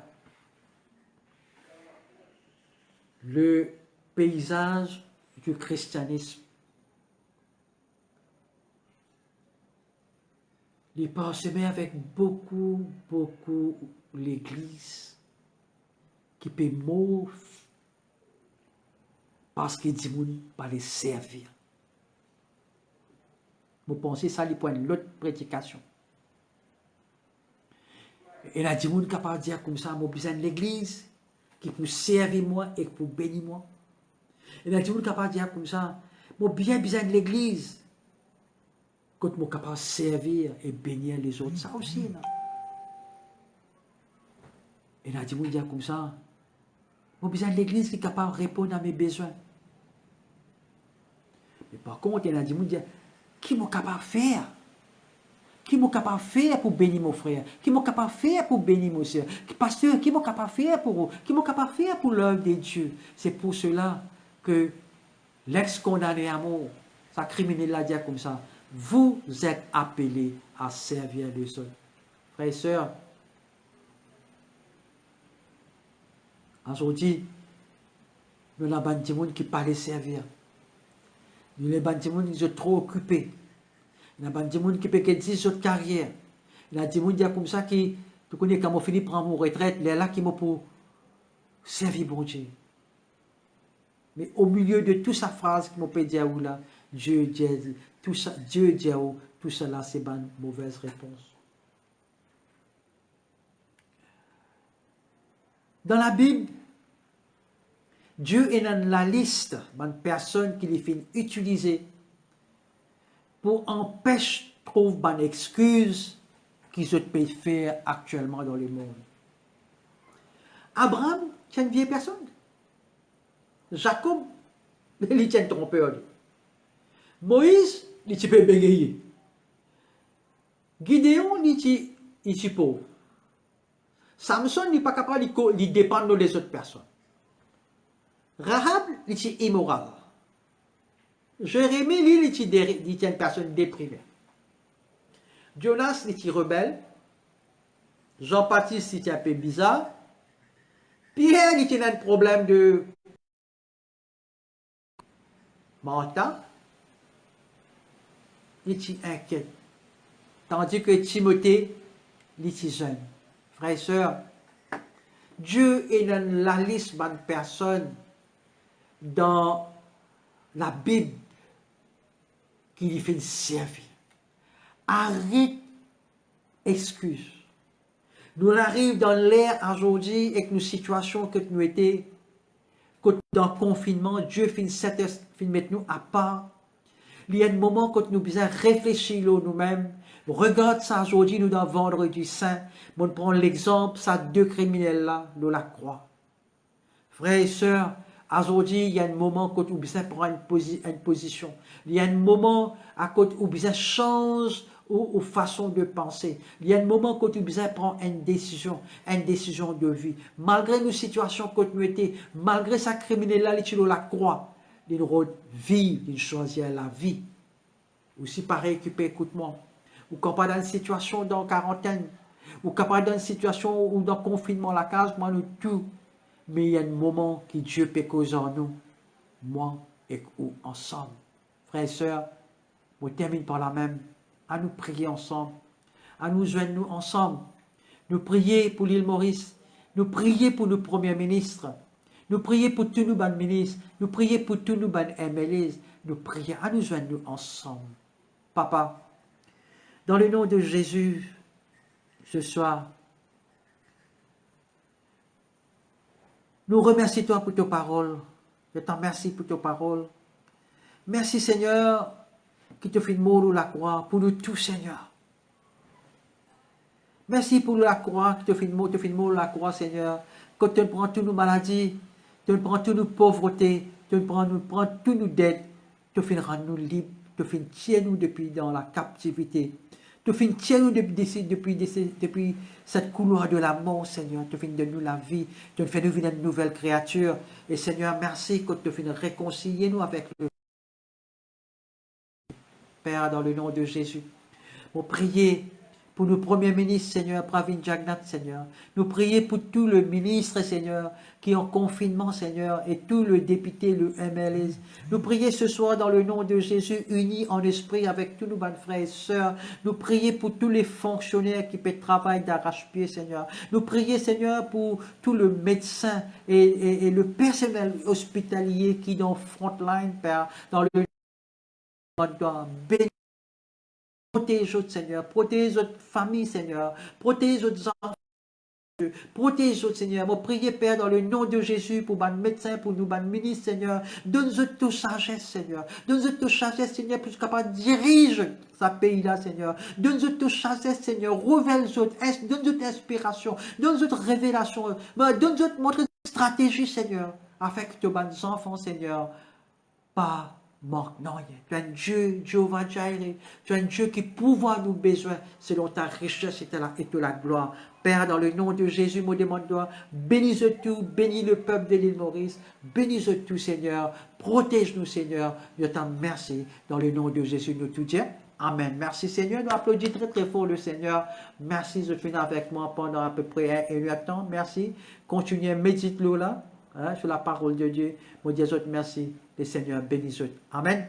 [SPEAKER 1] le paysage du christianisme, il est parsemé avec beaucoup l'église qui peut mourir parce qu'il dit qu'on pas les servir. Vous pensez ça, il point l'autre prédication. Et là, dit qu'on capable de dire comme ça, moi besoin de l'église qui peut servir moi et pour bénir moi. Et là, dit qu'on capable de dire comme ça, moi bien besoin de l'église quand moi capable de servir et bénir les autres. Ça aussi, là. Et là, dit qu'on dire comme ça, moi besoin de l'église qui est capable de répondre à mes besoins. Mais par contre, il a dit, qui m'a capable de faire? Qui m'a capable de faire pour bénir mon frère? Qui m'a capable de faire pour bénir mon soeur? Pasteur, qui m'a capable de faire pour eux? Qui m'a capable de faire pour l'œuvre de Dieu? C'est pour cela que l'ex-condamné à mort, sa criminel l'a dit comme ça, vous êtes appelés à servir les autres. Frères et sœurs, aujourd'hui, nous avons des gens qui ne parlent pas servir. Nous avons des gens qui sont trop occupés. Nous avons des gens qui peuvent dire sur carrière. Il y a des gens comme ça qui, tu connais, quand je finis de prendre mon retraite, il y a là qui m'ont pour servir bon Dieu. Mais au milieu de toute sa phrase qui m'ont dit là, Dieu dit, tout ça, Dieu dit, tout cela, c'est une mauvaise réponse. Dans la Bible, Dieu est dans la liste de personnes qui les fait utiliser pour empêcher de trouver une excuse qu'ils peuvent faire actuellement dans le monde. Abraham, c'est une vieille personne. Jacob, il tient trompeur. Moïse, il peut bégayer. Gideon, il est pauvre. Samson n'est pas capable de dépendre des autres personnes. Rahab, il est immoral. Jérémie, il est une personne déprimée. Jonas, il est rebelle. Jean-Baptiste, il est un peu bizarre. Pierre, il a un problème de mental. Il est inquiet. Tandis que Timothée, il est jeune. Frères et sœurs, Dieu est dans la liste de personnes dans la Bible qui lui fait servir. Arrête excuse. Nous arrivons dans l'ère aujourd'hui avec nos situations que nous étions dans le confinement, Dieu fait mettre nous à part. Il y a un moment quand nous besoin réfléchir nous-mêmes. Regarde ça aujourd'hui, nous dans Vendredi Saint. On prend l'exemple, ça deux criminels là, de la croix. Frères et sœurs, aujourd'hui, il y a un moment quand nous besoin prendre une position. Il y a un moment à côté où nous besoin change ou façon de penser. Il y a un moment quand nous besoin prendre une décision de vie. Malgré nos situations quand nous étions, malgré sa criminel là, il est la croix. Il vie, il choisit la vie. Aussi pareil, écoute-moi. Ou quand pas dans une situation dans quarantaine, ou quand pas dans une situation ou dans confinement la case, moi nous tout. Mais il y a un moment que Dieu peut causer en nous, moi et vous ensemble. Frères et sœurs, on termine par la même. À nous prier ensemble, à nous joindre nous ensemble. Nous prier pour l'île Maurice, nous prier pour nos premiers ministres, nous prier pour tous nos bons ministres, nous prier pour tous nos bons MLA, nous prier, à nous joindre nous ensemble. Papa, dans le nom de Jésus, ce soir, nous remercions toi pour tes paroles. Je t'en remercie pour tes paroles. Merci Seigneur, qui te fait mourir la croix pour nous tous, Seigneur. Merci pour la croix, qui te fait mourir la croix, Seigneur. Quand tu prends toutes nos maladies, tu prends toutes nos pauvretés, tu prends toutes nos dettes, tu fais rendre nous libres, tu fais tirer nous depuis dans la captivité. Tu fais tirer nous depuis cette couloir de la mort, Seigneur. Tu fais de nous la vie, tu fais de nous une nouvelle créature. Et Seigneur, merci que tu fais réconcilier nous avec le Père, dans le nom de Jésus. Nous prions pour nos premiers ministres, Seigneur, Pravin Jagnat, Seigneur. Nous prions pour tout le ministre, Seigneur, qui est en confinement, Seigneur, et tout le député, le MLS. Nous prions ce soir dans le nom de Jésus, unis en esprit avec tous nos bons frères et sœurs. Nous prions pour tous les fonctionnaires qui peuvent travailler d'arrache-pied, Seigneur. Nous prions, Seigneur, pour tout le médecin et le personnel hospitalier qui est dans frontline, Père, dans le bénis, protège notre Seigneur, protège notre famille, Seigneur, protège notre enfants, protège notre Seigneur. Moi, priez, Père, dans le nom de Jésus, pour nos médecins, pour nos ministres, Seigneur. Donne-nous toute sagesse, Seigneur. Donne-nous toute sagesse, Seigneur, pour capable de diriger ce pays-là, Seigneur. Donne-nous toute sagesse, Seigneur. Révèle-nous, donne-nous inspiration, donne-nous révélation, donne-nous montre stratégie, Seigneur, afin que tes enfants, Seigneur, pas manque, non, tu es un Dieu, Jéhovah Jireh, tu es un Dieu qui pourvoit nos besoins selon ta richesse et de la gloire. Père, dans le nom de Jésus, me demande-toi, bénis tout, bénis le peuple de l'île Maurice, bénis tout, Seigneur, protège-nous, Seigneur, je t'en remercie, dans le nom de Jésus, nous tout disons. Amen. Merci Seigneur. Nous applaudissons très très fort le Seigneur. Merci de venir avec moi pendant à peu près 1 heure de temps. Merci. Continuez à méditer là, sur la parole de Dieu. Moi dis merci. Le Seigneur bénisse. Amen.